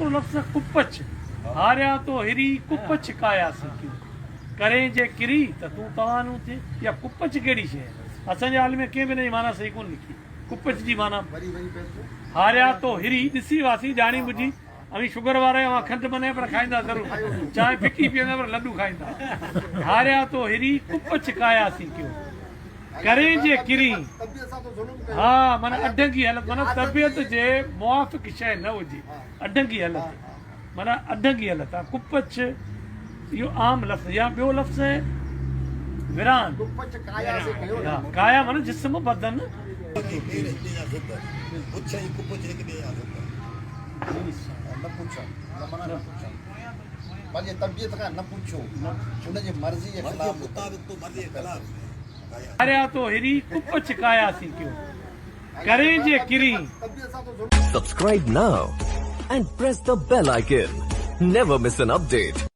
लफ़्ज़ कुपच हारिया तो हिरी कुपच कायासीं क्यों करें जे किरी त तूं तवानू थिए या कुपच कहिड़ी शइ आहे असांजे हाल में कंहिं बि हिन जी माना सही कोन लिखी कुपच जी माना हारिया तो हिरी ॾिसी वासी ॼाणी ॿुधी अभी शुगर वारा वहाँ खंड बने पर खाईंदा ज़रूर चाय फिकी पींदा पर लड्डू खाईंदा हारिया तो हिरी कुपच कायासीं क्यों करें जे किरी हाँ माना अढंगी हालत माना तबियत जे मुआफ़िक शइ न हुजे अढंगी हालत माना अढंगी हालत आहे कुपच इहो आम लफ़्ज़ या ॿियो लफ़्ज़ विरान काया माना जिस्म बदन तबियत का न पूछो उनजी मर्ज़ी जे खिलाफ मुताबिक तो मर्ज़ी के खिलाफ हारिया तो हिरी कुपच कायासीं क्यों करें जे किरी Subscribe now and press the bell icon. Never miss an update.